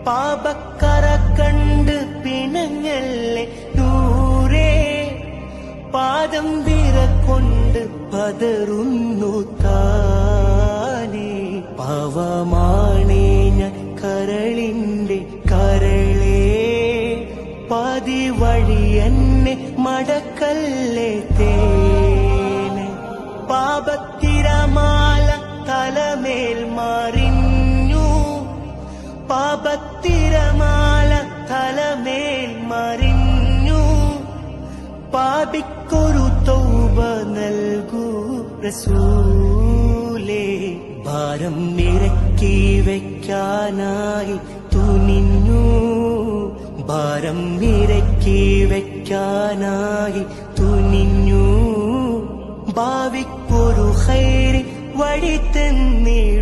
പാപക്കറ കണ്ട് പിണങ്ങല്ലേ നൂറേ, പാദം വിറകൊണ്ട് പതറുന്നു താനേ. പാവമാണേ ഞാൻ കരളിന്റെ കരളേ, പാതി വഴി എന്നെ മടക്കല്ലേ തേനെ. പാപത്തിരമാല തലമേൽ മറിഞ്ഞു, പാപത്തിരമാല തലമേൽ മറിഞ്ഞു. പാപിക്കൊരു തൗബ നൽകൂ റസൂലേ, ഭാരം ഇറക്കി വെക്കാനായി തുനിഞ്ഞു, ഭാരം ഇറക്കി വെക്കാനായി തുനിഞ്ഞു. ഭാവിക്കൊരു ഖൈർ വഴി തന്നിടും